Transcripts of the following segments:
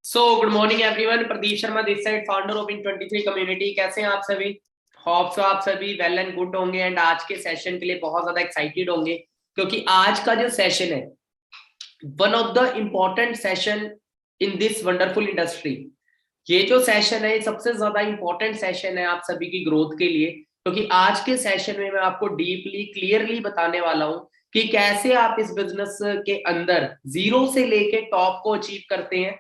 Good morning everyone. Pradeep Sharma this side, founder of in 23 community. कैसे हैं आप सभी? होप सो आप सभी वेल एंड गुड होंगे एंड आज के सेशन के लिए बहुत ज्यादा एक्साइटेड होंगे, क्योंकि आज का जो सेशन है one of the important session in this wonderful industry. ये जो सेशन है सबसे ज्यादा इंपॉर्टेंट सेशन है आप सभी की ग्रोथ के लिए, क्योंकि आज के सेशन में मैं आपको डीपली क्लियरली बताने वाला हूं कि कैसे आप इस बिजनेस के अंदर जीरो से लेके टॉप को अचीव करते हैं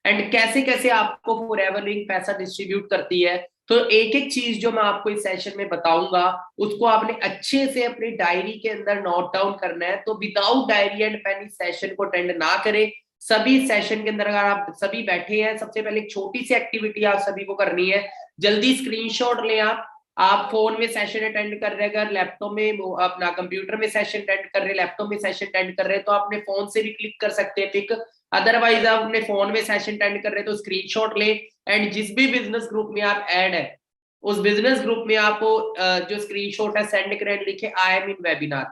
एंड कैसे कैसे आपको फॉरएवर लिंक पैसा डिस्ट्रीब्यूट करती है। तो एक एक चीज जो मैं आपको इस सेशन में बताऊंगा उसको आपने अच्छे से अपनी डायरी के अंदर नोट डाउन करना है। तो विदाउट डायरी एंड पेन इस सेशन को अटेंड ना करें। सभी सेशन के अंदर अगर आप सभी बैठे हैं, सबसे पहले एक छोटी सी एक्टिविटी आप सभी को करनी है। जल्दी स्क्रीनशॉट लें। आप फोन में सेशन अटेंड कर रहे हैं, अगर लैपटॉप में अपना कंप्यूटर में सेशन अटेंड कर रहे हैं, लैपटॉप में सेशन अटेंड कर रहे हैं तो अपने फोन से भी क्लिक कर सकते हैं पिक। अदरवाइज आप अपने फोन में सेशन अटेंड कर रहे हैं तो स्क्रीनशॉट ले एंड जिस भी बिजनेस ग्रुप में आप ऐड है उस बिजनेस ग्रुप में आपको जो स्क्रीनशॉट है सेंड करें, लिखे आई एम इन वेबिनार।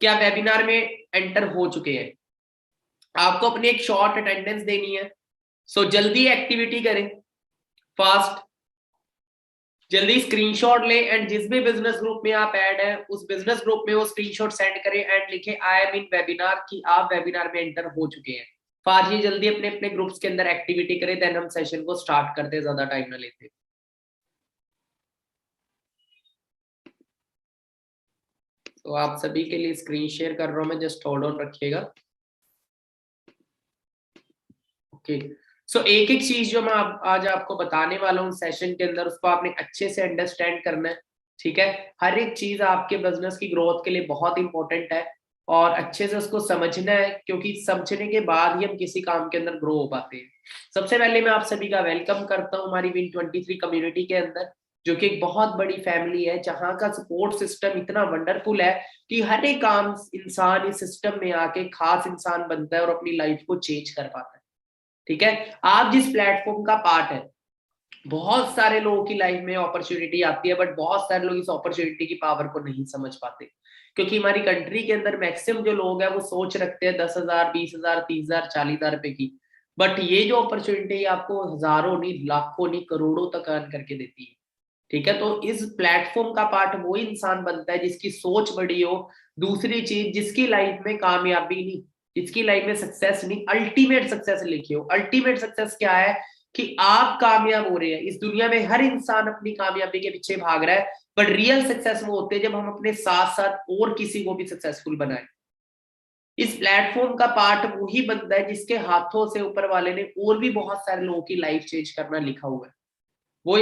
क्या वेबिनार में एंटर हो चुके हैं? आपको अपनी एक शॉर्ट अटेंडेंस देनी है। सो जल्दी एक्टिविटी करें, फास्ट, जल्दी स्क्रीनशॉट ले एंड जिस भी बिजनेस ग्रुप में आप ऐड है उस बिजनेस ग्रुप में वो स्क्रीनशॉट सेंड करें एंड लिखे आई एम इन वेबिनार कि आप वेबिनार में एंटर हो चुके हैं। फास्ट ये जल्दी अपने अपने ग्रुप्स के अंदर एक्टिविटी करें, देन हम सेशन को स्टार्ट करते हैं, ज्यादा टाइम ना लेते। तो आप सभी के लिए स्क्रीन शेयर कर रहा हूं मैं, जस्ट होल्ड ऑन रखिएगा। ओके, सो एक एक चीज जो मैं आज आपको बताने वाला हूँ सेशन के अंदर उसको आपने अच्छे से अंडरस्टैंड करना है। ठीक है, हर एक चीज आपके बिजनेस की ग्रोथ के लिए बहुत इंपॉर्टेंट है और अच्छे से उसको समझना है, क्योंकि समझने के बाद ही हम किसी काम के अंदर ग्रो हो पाते हैं। सबसे पहले मैं आप सभी का वेलकम करता हूँ हमारी Win23 कम्युनिटी के अंदर, जो कि एक बहुत बड़ी फैमिली है जहाँ का सपोर्ट सिस्टम इतना वंडरफुल है कि हर एक काम इंसान इस सिस्टम में आके खास इंसान बनता है और अपनी लाइफ को चेंज कर पाता है। ठीक है, आप जिस प्लेटफॉर्म का पार्ट है, बहुत सारे लोगों की लाइफ में अपॉर्चुनिटी आती है बट बहुत सारे लोग इस अपॉर्चुनिटी की पावर को नहीं समझ पाते, क्योंकि हमारी कंट्री के अंदर मैक्सिमम जो लोग हैं वो सोच रखते हैं 10,000, 20,000, 30,000, 40,000 रुपए की। बट ये जो अपॉर्चुनिटी आपको हजारों नहीं, लाखों नहीं, करोड़ों तक अर्न करके देती है। ठीक है, तो इस प्लेटफॉर्म का पार्ट वो इंसान बनता है जिसकी सोच बड़ी हो। दूसरी चीज, जिसकी लाइफ में कामयाबी नहीं, जिसकी लाइफ में सक्सेस नहीं, अल्टीमेट सक्सेस लिखी हो। अल्टीमेट सक्सेस क्या है? कि आप कामयाब हो रहे हैं। इस दुनिया में हर इंसान अपनी कामयाबी के पीछे भाग रहा है, बट रियल सक्सेस वो होते हैं जब हम अपने साथ साथ और किसी को भी सक्सेसफुल बनाए। इस प्लेटफॉर्म का पार्ट वही बनता है जिसके हाथों से ऊपर वाले ने और भी बहुत सारे लोगों की लाइफ चेंज करना लिखा हुआ है। वो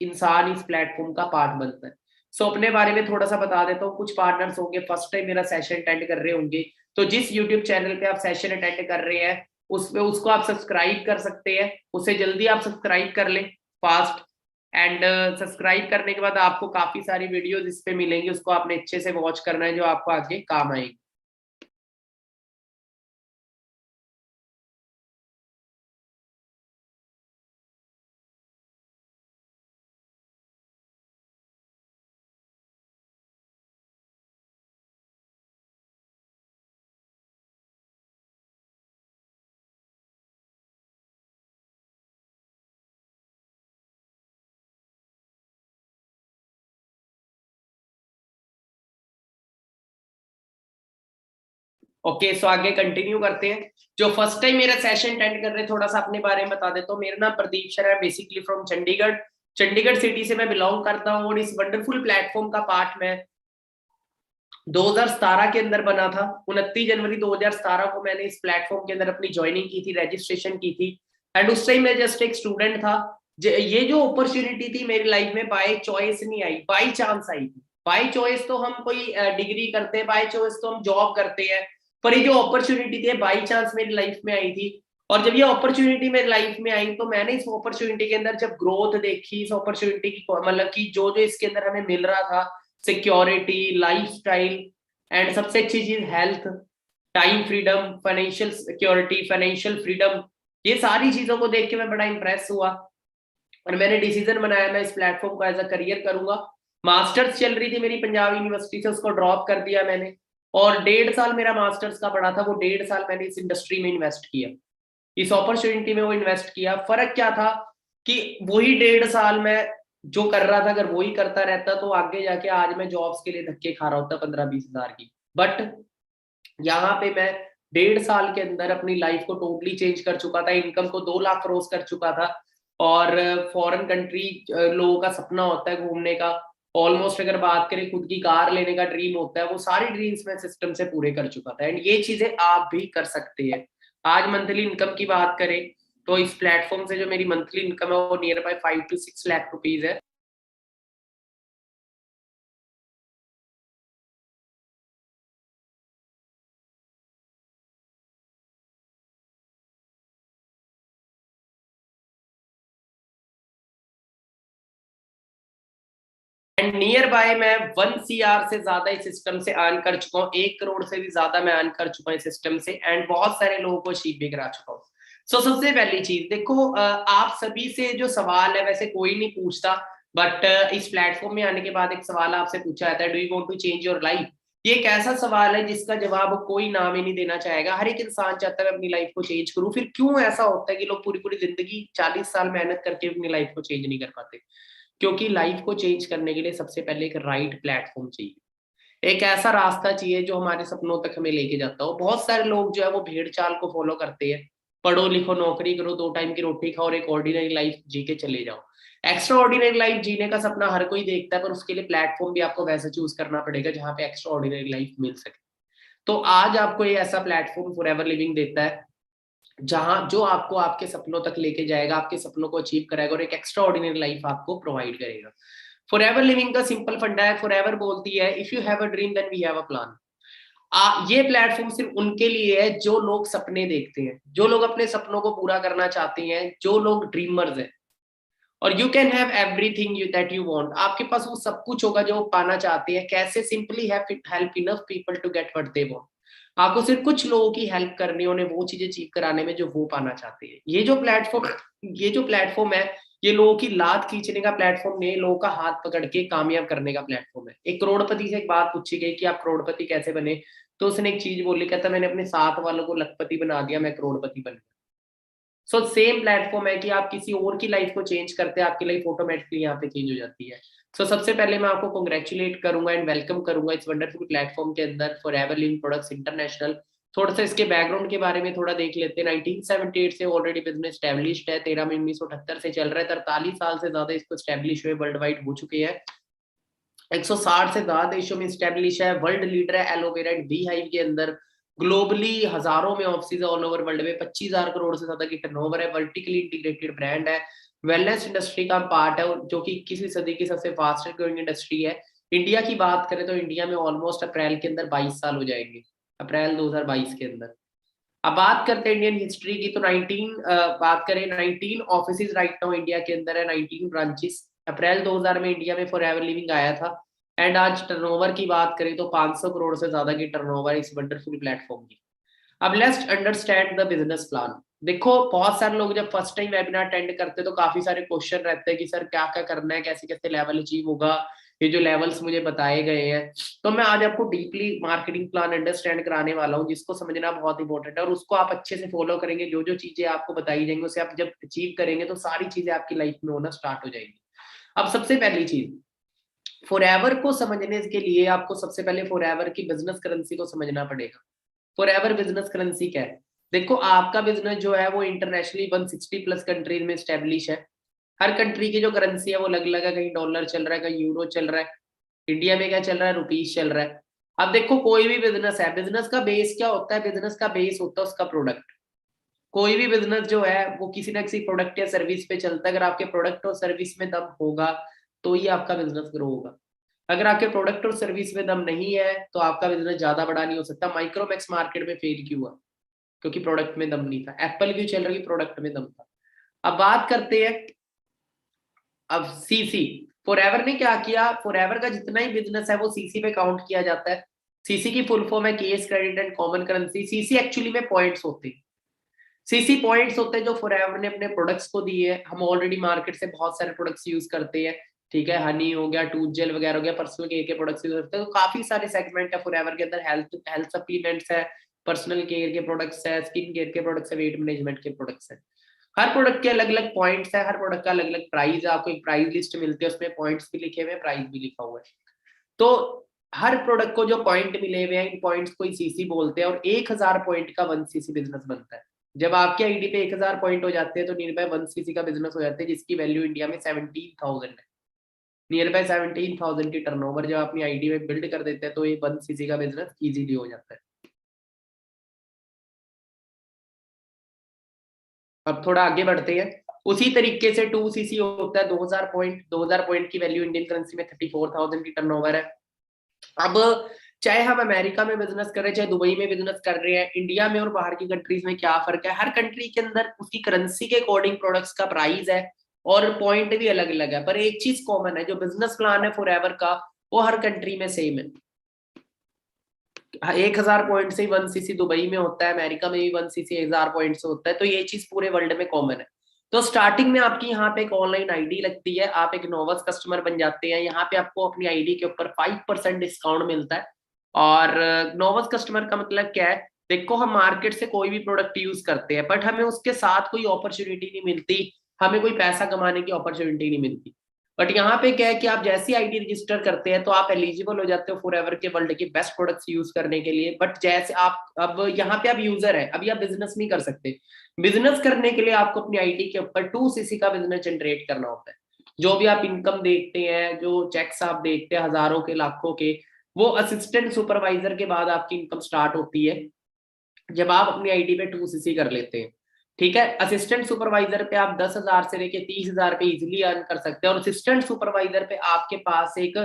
इंसान इस प्लेटफॉर्म का पार्ट बनता है। सो अपने बारे में थोड़ा सा बता देता हूँ। कुछ पार्टनर्स होंगे फर्स्ट टाइम मेरा सेशन अटेंड कर रहे होंगे, तो जिस यूट्यूब चैनल पे आप सेशन अटेंड कर रहे हैं उसमें उसको आप सब्सक्राइब कर सकते हैं। उससे जल्दी आप सब्सक्राइब कर लें फास्ट एंड सब्सक्राइब करने के बाद आपको काफी सारी वीडियोस इस पे मिलेंगी, उसको आपने अच्छे से वॉच करना है जो आपको आगे काम आएगी। ओके, सो आगे कंटिन्यू करते हैं। जो फर्स्ट टाइम मेरा सेशन अटेंड कर रहे हैं, थोड़ा सा अपने बारे में बता देता हूँ। मेरा नाम प्रदीप शर्मा है, basically from Chandigarh. Chandigarh city से मैं बिलोंग करता हूँ और इस वंडरफुल प्लेटफॉर्म का पार्ट मैं 2017 के अंदर बना था। 29 जनवरी 2017 को मैंने इस प्लेटफॉर्म के अंदर अपनी ज्वाइनिंग की थी, रजिस्ट्रेशन की थी एंड उस टाइम मैं जस्ट एक स्टूडेंट था। ये जो अपॉर्चुनिटी थी मेरी लाइफ में बाय चॉइस नहीं आई, बाय चांस आई थी। बाय चॉइस तो हम कोई डिग्री करते हैं, बाय चॉइस तो हम जॉब करते हैं, पर ये जो अपॉर्चुनिटी थी बाय चांस मेरी लाइफ में आई थी। और जब ये अपॉर्चुनिटी मेरी लाइफ में आई तो मैंने इस अपॉर्चुनिटी के अंदर जब ग्रोथ देखी, इस अपॉर्चुनिटी की मतलब कि जो जो इसके अंदर हमें मिल रहा था, सिक्योरिटी, लाइफस्टाइल एंड सबसे अच्छी चीज health, time freedom, financial security, financial freedom, ये सारी चीजों को देख के मैं बड़ा इंप्रेस हुआ और मैंने डिसीजन बनाया मैं इस प्लेटफॉर्म को एज अ करियर करूंगा। मास्टर्स चल रही थी मेरी पंजाब यूनिवर्सिटी से, उसको ड्रॉप कर दिया मैंने और 1.5 साल मेरा मास्टर्स का पड़ा था, वो 1.5 साल मैंने इस इंडस्ट्री में इन्वेस्ट किया। इस अपॉर्चुनिटी में वो इन्वेस्ट किया। फर्क क्या था कि वही 1.5 साल में जो कर रहा था, अगर वही करता रहता तो आगे जाके आज मैं जॉब्स के लिए धक्के खा रहा होता 15-20 हजार की। बट यहाँ पे मैं 1.5 साल के अंदर अपनी लाइफ को टोटली चेंज कर चुका था, इनकम को 2 लाख क्रॉस कर चुका था। और फॉरेन कंट्री लोगों का सपना होता है घूमने का, ऑलमोस्ट अगर बात करें खुद की कार लेने का ड्रीम होता है, वो सारी ड्रीम्स मैं सिस्टम से पूरे कर चुका था। एंड ये चीजें आप भी कर सकते हैं। आज मंथली इनकम की बात करें तो इस प्लेटफॉर्म से जो मेरी मंथली इनकम है वो near by 5 to 6 lakh rupees है। एंड नियर बाय मैं 1 CR से ज्यादा इस सिस्टम से अर्न कर चुका हूँ, 1 करोड़ से भी ज्यादा मैं अर्न कर चुका हूँ इस सिस्टम से। एंड बहुत सारे लोगों को अचीव भी करा चुका हूँ। सो सबसे पहली चीज देखो, आप सभी से जो सवाल है वैसे कोई नहीं पूछता, बट इस प्लेटफॉर्म में आने के बाद एक सवाल आपसे पूछा जाता है, do you want to change your life. ये एक ऐसा सवाल है जिसका जवाब कोई नाम ही नहीं देना चाहेगा। हर एक इंसान चाहता है अपनी लाइफ को चेंज करूं। फिर क्यों ऐसा होता है कि लोग पूरी पूरी जिंदगी 40 साल मेहनत करके अपनी लाइफ को चेंज नहीं कर पाते? क्योंकि लाइफ को चेंज करने के लिए सबसे पहले एक राइट प्लेटफॉर्म चाहिए, एक ऐसा रास्ता चाहिए जो हमारे सपनों तक हमें लेके जाता हो। बहुत सारे लोग जो है वो भेड़ चाल को फॉलो करते हैं, पढ़ो लिखो नौकरी करो 2 टाइम की रोटी खाओ और एक ऑर्डिनरी लाइफ जी के चले जाओ। एक्स्ट्रा ऑर्डिनरी लाइफ जीने का सपना हर कोई देखता है, पर उसके लिए प्लेटफॉर्म भी आपको वैसा चूज करना पड़ेगा जहाँ पे एक्स्ट्रा ऑर्डिनरी लाइफ मिल सके। तो आज आपको ये ऐसा प्लेटफॉर्म फॉरएवर लिविंग देता है जहां जो आपको आपके सपनों तक लेके जाएगा, आपके सपनों को अचीव कराएगा और एक एक्स्ट्रा ऑर्डिनरी लाइफ आपको प्रोवाइड करेगा। फॉरएवर लिविंग का सिंपल फंडा है, फॉरएवर बोलती है if you have a dream then we have a plan. ये प्लेटफॉर्म सिर्फ उनके लिए है जो लोग सपने देखते हैं, जो लोग अपने सपनों को पूरा करना चाहते हैं, जो लोग ड्रीमर्स हैं। और you can have everything you that you want, आपके पास वो सब कुछ होगा जो वो पाना चाहते हैं। कैसे? Simply help enough people to get what they want. आपको सिर्फ कुछ लोगों की हेल्प करनी है उन्हें वो चीजें अचीव कराने में जो वो पाना चाहते हैं। ये जो प्लेटफॉर्म है, ये लोगों की लात खींचने का प्लेटफॉर्म नहीं, लोगों का हाथ पकड़ के कामयाब करने का प्लेटफॉर्म है। एक करोड़पति से एक बात पूछी गई कि आप करोड़पति कैसे बने, तो उसने एक चीज बोली, कहता मैंने अपने साथ वालों को लखपति बना दिया, मैं करोड़पति बन गया। सो सेम प्लेटफॉर्म है कि आप किसी और की लाइफ को चेंज करते हैं, आपकी लाइफ ऑटोमेटिकली यहाँ पे चेंज हो जाती है। सो सबसे पहले मैं आपको कंग्रेचुलेट करूंगा एंड वेलकम करूंगा इस वंडरफुल प्लेटफॉर्म के अंदर, फॉरएवर लिविंग प्रोडक्ट्स इंटरनेशनल। थोड़ा सा इसके बैकग्राउंड के बारे में थोड़ा देख लेते हैं। 1978 से ऑलरेडी बिजनेस स्टैब्लिश्ड है, 13 मई 1978 से चल रहा है, 43 साल से ज्यादा इसको स्टैब्लिश हुए वर्ल्ड वाइड हो चुके हैं। 160 से ज्यादा देशों में स्टैब्लिश है, वर्ल्ड लीडर है एलोवेरा बी हाइव के अंदर। ग्लोबली हजारों में ऑफिस ऑल ओवर वर्ल्ड में, 25,000 करोड़ से ज्यादा की टर्नओवर है, वर्टिकली इंटीग्रेटेड ब्रांड है, वेलनेस इंडस्ट्री का पार्ट है जो कि 21वीं सदी की सबसे फास्टेस्ट ग्रोइंग इंडस्ट्री है। इंडिया की बात करें तो इंडिया में ऑलमोस्ट अप्रैल के अंदर 22 साल हो जाएंगे, अप्रैल 2022 के अंदर। अब बात करते हैं इंडियन हिस्ट्री की तो 19 बात करें 19 ऑफिस राइट नाउ इंडिया के अंदर है, 19 ब्रांचेस। अप्रैल 2000 में इंडिया में फॉरएवर लिविंग आया था। एंड आज टर्नओवर की बात करें तो 500 करोड़ से ज्यादा की टर्नओवर इस वंडरफुल प्लेटफॉर्म की। अब let's understand the business plan. देखो बहुत सारे लोग जब फर्स्ट टाइम वेबिनार अटेंड करते हैं तो काफी सारे क्वेश्चन रहते हैं कि सर क्या क्या करना है, कैसे कैसे लेवल अचीव होगा, ये जो लेवल्स मुझे बताए गए हैं। तो मैं आज आपको डीपली मार्केटिंग प्लान अंडरस्टैंड कराने वाला हूँ जिसको समझना बहुत इंपॉर्टेंट है, और उसको आप अच्छे से फॉलो करेंगे। जो जो चीजें आपको बताई जाएंगी उसे आप जब अचीव करेंगे तो सारी चीजें आपकी लाइफ में होना स्टार्ट हो जाएंगी। अब सबसे पहली चीज, फॉरएवर को समझने के लिए आपको सबसे पहले फॉरएवर की बिजनेस करेंसी को समझना पड़ेगा। फॉरएवर बिजनेस करेंसी क्या है? देखो आपका बिजनेस जो है वो इंटरनेशनली 160 प्लस कंट्रीज में स्टेब्लिश है। हर कंट्री की जो करेंसी है वो अलग अलग है, कहीं डॉलर चल रहा है, कहीं यूरो चल रहा है, इंडिया में क्या चल रहा है, रुपीज चल रहा है। अब देखो कोई भी बिजनेस है, बिजनेस का बेस क्या होता है? बिजनेस का बेस होता है उसका प्रोडक्ट। कोई भी बिजनेस जो है वो किसी ना किसी प्रोडक्ट या सर्विस पे चलता है। अगर आपके प्रोडक्ट और सर्विस में दम होगा तो ही आपका बिजनेस ग्रो होगा। अगर आपके प्रोडक्ट और सर्विस में दम नहीं है तो आपका बिजनेस ज्यादा बड़ा नहीं हो सकता। माइक्रोमैक्स मार्केट में फेल क्यों हुआ? क्योंकि प्रोडक्ट में दम नहीं था। एप्पल क्यों चल रही? प्रोडक्ट में दम था। अब बात करते हैं अब सीसी। फॉरएवर ने क्या किया? फॉरएवर का जितना ही बिजनेस है वो सीसी पे काउंट किया जाता है। सीसी की फुल फॉर्म है case credit and common currency. CC actually में पॉइंट्स होते हैं। सीसी पॉइंट्स होते हैं जो फॉरएवर ने अपने प्रोडक्ट्स को दिए है। हम ऑलरेडी मार्केट से बहुत सारे प्रोडक्ट्स यूज करते हैं, ठीक है, हनी हो गया, टूथ जेल वगैरह हो गया, पर्सनल केयर के प्रोडक्ट्स यूज करते हैं। तो काफी सारे सेगमेंट है फॉरएवर के अंदर, हेल्थ हेल्थ सप्लीमेंट्स है, पर्सनल केयर के प्रोडक्ट्स है, स्किन केयर के प्रोडक्ट्स है, वेट मैनेजमेंट के प्रोडक्ट्स है। हर प्रोडक्ट के अलग अलग पॉइंट्स है, हर प्रोडक्ट का अलग अलग प्राइस है। आपको एक प्राइस लिस्ट मिलती है, उसमें पॉइंट्स भी लिखे हुए हैं, प्राइस भी लिखा हुआ है। तो हर प्रोडक्ट को जो पॉइंट मिले हुए हैं, इन पॉइंट्स को सीसी बोलते हैं, और 1000 पॉइंट का 1 सीसी बिजनेस बनता है। जब आपके आईडी पे 1000 पॉइंट हो जाते हैं तो नियर बाय 1 सीसी का बिजनेस हो जाता है, जिसकी वैल्यू इंडिया में 17,000 है। नियर बाय 17,000 की टर्नओवर जब अपनी आईडी में बिल्ड कर देते हैं तो ये 1 सीसी का बिजनेस इजीली हो जाता है। अब थोड़ा आगे बढ़ते हैं। उसी तरीके से 2 सीसी होता है 2000 पॉइंट। 2000 पॉइंट की वैल्यू इंडियन करेंसी में 34,000 की टर्नओवर है। अब चाहे हम अमेरिका में बिजनेस कर रहे हैं, चाहे दुबई में बिजनेस कर रहे हैं, इंडिया में और बाहर की कंट्रीज में क्या फर्क है? हर कंट्री के अंदर उसकी करेंसी के अकॉर्डिंग प्रोडक्ट्स का प्राइस है और पॉइंट भी अलग अलग है, पर एक चीज कॉमन है, जो बिजनेस प्लान है फॉरएवर का वो हर कंट्री में सेम है। 1000 पॉइंट से 1 सीसी दुबई में होता है, अमेरिका में भी 1 सीसी 1000 पॉइंट से होता है, तो ये चीज पूरे वर्ल्ड में कॉमन है। तो स्टार्टिंग में आपकी यहाँ पे एक ऑनलाइन आईडी लगती है, आप एक नोवस कस्टमर बन जाते हैं। यहाँ पे आपको अपनी आईडी के ऊपर 5% डिस्काउंट मिलता है। और नोवस कस्टमर का मतलब क्या है? देखो, हम मार्केट से कोई भी प्रोडक्ट यूज करते हैं, बट हमें उसके साथ कोई अपॉर्चुनिटी नहीं मिलती, हमें कोई पैसा कमाने की अपॉर्चुनिटी नहीं मिलती। बट यहाँ पे क्या है कि आप जैसी आईडी रजिस्टर करते हैं तो आप एलिजिबल हो जाते हो फॉरएवर के वर्ल्ड के बेस्ट प्रोडक्ट्स यूज करने के लिए। बट जैसे आप अब यहाँ पे आप यूजर है, अभी आप बिजनेस नहीं कर सकते। बिजनेस करने के लिए आपको अपनी आईडी के ऊपर 2 सीसी का बिजनेस जनरेट करना होता है। जो भी आप इनकम देखते हैं, जो चेक्स आप देखते हैं हजारों के लाखों के, वो असिस्टेंट सुपरवाइजर के बाद आपकी इनकम स्टार्ट होती है जब आप अपनी आईडी पे 2 सीसी कर लेते हैं। ठीक है, असिस्टेंट सुपरवाइजर पे आप 10,000 से लेके 30,000 पे इजिली अर्न कर सकते हैं। और असिस्टेंट सुपरवाइजर पे आपके पास एक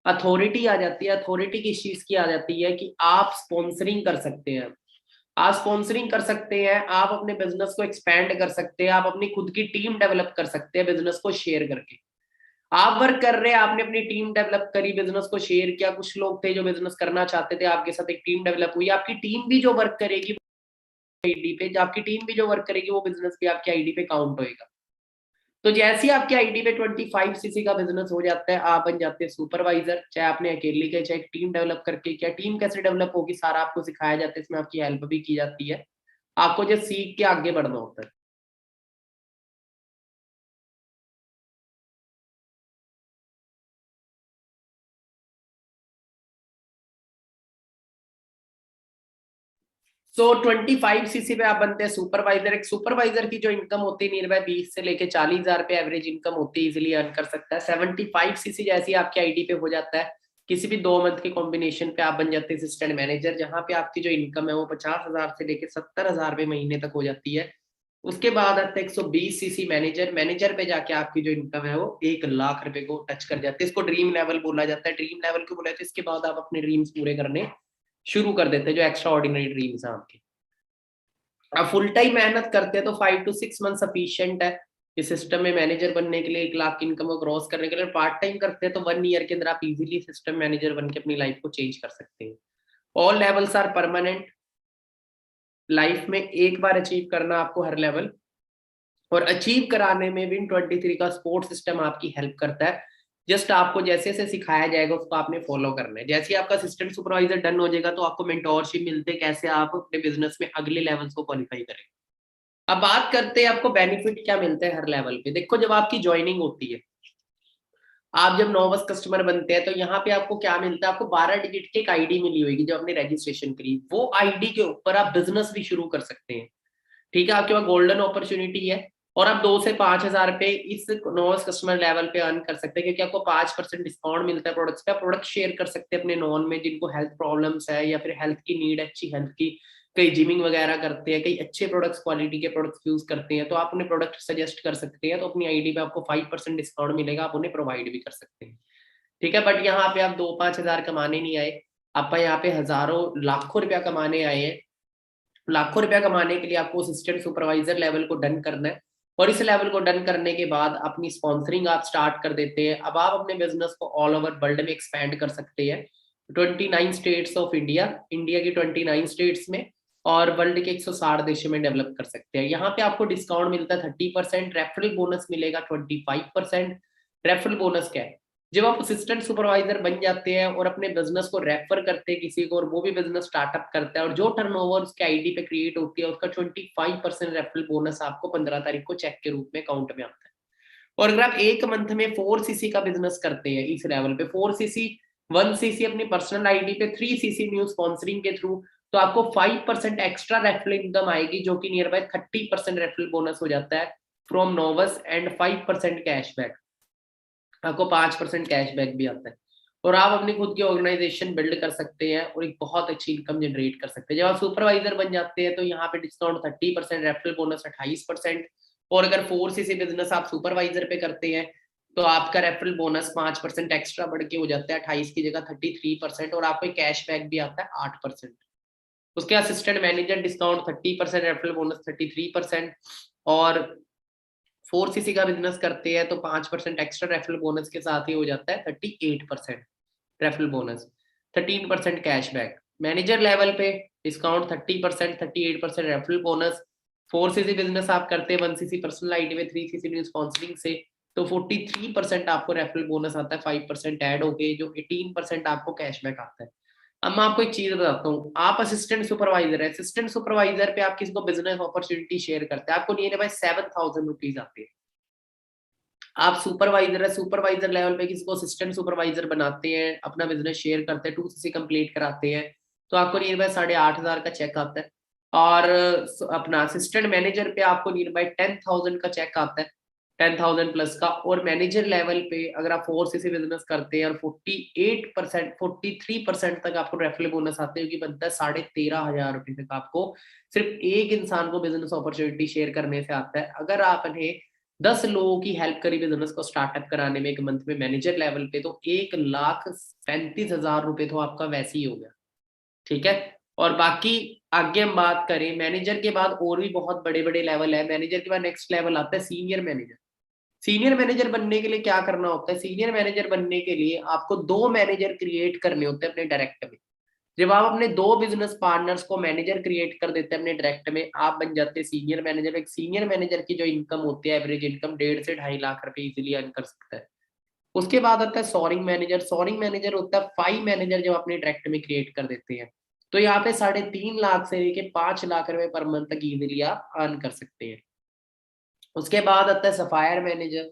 अथॉरिटी आ जाती है। अथॉरिटी किस चीज की आ जाती है कि आप स्पॉन्सरिंग कर सकते हैं। आप स्पॉन्सरिंग कर सकते हैं, आप अपने बिजनेस को एक्सपेंड कर सकते हैं, आप अपनी खुद की टीम डेवलप कर सकते हैं बिजनेस को शेयर करके। आप वर्क कर रहे हैं, आपने अपनी टीम डेवलप करी, बिजनेस को शेयर किया, कुछ लोग थे जो बिजनेस करना चाहते थे, आपके साथ एक टीम डेवलप हुई, आपकी टीम भी जो वर्क करेगी आईडी पे, आपकी टीम भी जो वर्क करेगी वो बिजनेस भी आपकी आईडी पे काउंट होएगा। तो जैसे ही आपकी आईडी पे 25 सीसी का बिजनेस हो जाता है, आप बन जाते हैं सुपरवाइजर। चाहे आपने अकेले के, चाहे एक टीम डेवलप करके किया। टीम कैसे डेवलप होगी सारा आपको सिखाया जाता है, इसमें आपकी हेल्प भी की जाती है। आपको जो सीख के आगे बढ़ना होता है। सो 25 सीसी पे आप बनते हैं सुपरवाइजर। एक सुपरवाइजर की जो इनकम होती है नियर बाय 20 से लेके 40,000 पे एवरेज इनकम होती है, इजिली अर्न कर सकता है। 75 सीसी जैसी आपकी आईडी पे हो जाता है, किसी भी 2 मंथ के कॉम्बिनेशन पे आप बन जाते हैं असिस्टेंट मैनेजर, जहां पे आपकी जो इनकम है वो 50,000 से लेके 70,000 रुपए महीने तक हो जाती है। उसके बाद आता है 120 सीसी मैनेजर। मैनेजर पे जाके आपकी जो इनकम है वो 1 लाख रुपए को टच कर जाती है। इसको ड्रीम लेवल बोला जाता है। ड्रीम लेवल क्यों बोला जाता है? इसके बाद आप अपने ड्रीम्स पूरे करने शुरू कर देते हैं, जो एक्स्ट्रा ऑर्डिनरी ड्रीम्स हैं आपके। आप फुल टाइम मेहनत करते हैं तो 5 to 6 मंथ सफिशियंट है इस सिस्टम में मैनेजर बनने के लिए, 1 लाख की इनकम को क्रॉस करने के लिए। पार्ट टाइम करते हैं तो 1 ईयर के अंदर आप इजीली सिस्टम मैनेजर बन के अपनी लाइफ को चेंज कर सकते हैं। All levels are permanent. Life में एक बार अचीव करना आपको हर लेवल, और अचीव कराने में Win23 का सपोर्ट सिस्टम आपकी हेल्प करता है। जस्ट आपको जैसे जैसे सिखाया जाएगा उसको आपने फॉलो करना है। जैसे ही आपका असिस्टेंट सुपरवाइजर डन हो जाएगा तो आपको मेंटोरशिप मिलते हैं, कैसे आप अपने बिजनेस में अगले लेवल्स को क्वालिफाई करें। अब बात करते हैं आपको बेनिफिट क्या मिलते हैं हर लेवल पे। देखो, जब आपकी ज्वाइनिंग होती है, आप जब नोवस कस्टमर बनते हैं तो यहाँ पे आपको क्या मिलता है? आपको 12 डिजिट की एक आईडी मिली होगी जब आपने रजिस्ट्रेशन करी। वो आईडी के ऊपर आप बिजनेस भी शुरू कर सकते हैं। ठीक है, आपके पास गोल्डन अपॉर्चुनिटी है और आप 2 से 5,000 पे इस नोवस कस्टमर लेवल पे अर्न कर सकते हैं, क्योंकि आपको 5% डिस्काउंट मिलता है प्रोडक्ट्स पे। आप प्रोडक्ट शेयर कर सकते हैं अपने नॉन में, जिनको हेल्थ प्रॉब्लम्स है या फिर हेल्थ की नीड है, अच्छी हेल्थ की। कई जिमिंग वगैरह करते हैं, कई अच्छे प्रोडक्ट्स, क्वालिटी के प्रोडक्ट्स यूज करते हैं, तो आप उन्हें प्रोडक्ट सजेस्ट कर सकते हैं। तो अपनी आईडी पे आपको 5% डिस्काउंट मिलेगा, आप उन्हें प्रोवाइड भी कर सकते हैं। ठीक है, बट यहाँ पे आप 2-5 हजार कमाने नहीं आए, आप यहाँ पे हजारों लाखों रुपया कमाने आए हैं। लाखों रुपया कमाने के लिए आपको असिस्टेंट सुपरवाइजर लेवल को डन करना है, और इस लेवल को डन करने के बाद अपनी स्पॉन्सरिंग आप स्टार्ट कर देते हैं। अब आप अपने बिजनेस को ऑल ओवर वर्ल्ड में एक्सपैंड कर सकते हैं। 29 स्टेट्स ऑफ इंडिया, इंडिया की 29 स्टेट्स में, और वर्ल्ड के 160 देशों में डेवलप कर सकते हैं। यहाँ पे आपको डिस्काउंट मिलता है 30%। रेफरल बोनस मिलेगा 25%। रेफरल बोनस क्या है? जब आप असिस्टेंट सुपरवाइजर बन जाते हैं और अपने बिजनेस को रेफर करते हैं किसी को और वो भी बिजनेस स्टार्टअप करता है और जो टर्नओवर उसके आईडी पे क्रिएट होती है उसका 25% रेफरल बोनस आपको 15 तारीख को चेक के रूप में अकाउंट में आता है। और अगर आप एक मंथ में 4cc का बिजनेस करते हैं इस लेवल पे 4cc 1cc अपनी पर्सनल आईडी पे 3cc न्यू स्पॉन्सरिंग के थ्रू, तो आपको 5% एक्स्ट्रा रेफरल इनकम आएगी जो कि नियर बाय 30% रेफरल बोनस हो जाता है फ्रॉम नोवस एंड 5% कैशबैक, आपको 5% कैशबैक भी आता है और आप अपनी खुद की ऑर्गेनाइजेशन बिल्ड कर सकते हैं और एक बहुत अच्छी इनकम जनरेट कर सकते हैं। जब आप सुपरवाइजर बन जाते हैं तो यहाँ पे डिस्काउंट 30%, रेफरल बोनस 28%, और अगर 4cc बिजनेस आप सुपरवाइजर पे करते हैं तो आपका रेफरल बोनस 5% एक्स्ट्रा बढ़ के हो जाता है 28 की जगह 33%, और आपको कैशबैक भी आता है 8%। उसके assistant manager discount 30%, referral bonus 33%, और 4cc का बिजनेस करते हैं तो 5% एक्स्ट्रा रेफरल बोनस के साथ ही हो जाता है 38% referral bonus, 13% cashback. Manager level पे discount 30%, 38% referral bonus. 4cc business आप करते हैं 1cc पर्सनल आईडी में 3cc न्यू स्पॉन्सरिंग से तो 43% आपको रेफरल बोनस आता है, 5% ऐड हो गए जो 18% आपको कैशबैक आता है। अब मैं आपको एक चीज बताता हूँ, आप असिस्टेंट सुपरवाइजर है, असिस्टेंट सुपरवाइजर पे आप किसी को बिजनेस अपॉर्चुनिटी शेयर करते हैं, आपको नियर बाय 7,000 रुपीज आती है। आप सुपरवाइजर है, सुपरवाइजर लेवल पे किसी को असिस्टेंट सुपरवाइजर बनाते हैं, अपना बिजनेस शेयर करते हैं, 2cc कंप्लीट कराते हैं तो आपको नियर बाय 8,500 का चेक आता है। और अपना असिस्टेंट मैनेजर पे आपको नियर बाय 10,000 का चेक आता है, 10,000 प्लस का। और मैनेजर लेवल पे अगर आप 4cc बिजनेस करते हैं और 48%, 43% तक आपको रेफरल बोनस आते हैं, क्योंकि बनता है 13,500 रुपए तक आपको सिर्फ एक इंसान को बिजनेस अपॉर्चुनिटी शेयर करने से आता है। अगर आपने 10 लोगों की हेल्प करी बिजनेस को स्टार्टअप कराने में एक मंथ में मैनेजर लेवल पे, तो 1,35,000 रुपए तो आपका वैसे ही हो गया। ठीक है, और बाकी आगे हम बात करें मैनेजर के बाद और भी बहुत बड़े बड़े लेवल है। मैनेजर के बाद नेक्स्ट लेवल आता है सीनियर मैनेजर। सीनियर मैनेजर बनने के लिए क्या करना होता है, सीनियर मैनेजर बनने के लिए आपको 2 मैनेजर क्रिएट करने होते हैं अपने डायरेक्ट में। जब आप अपने 2 बिजनेस पार्टनर्स को मैनेजर क्रिएट कर देते हैं अपने डायरेक्ट में, आप बन जाते हैं सीनियर मैनेजर। एक सीनियर मैनेजर की जो इनकम होती है एवरेज इनकम 1.5 से 2.5 लाख रुपए इजीली अर्न कर सकता है। उसके बाद आता है सोरिंग मैनेजर। सोरिंग मैनेजर होता है 5 मैनेजर जब अपने डायरेक्ट में क्रिएट कर देते हैं, तो यहाँ पे 3.5 लाख से लेके 5 लाख रुपए पर मंथ तक इजीली आप अर्न कर सकते हैं। उसके बाद आता है सफायर मैनेजर,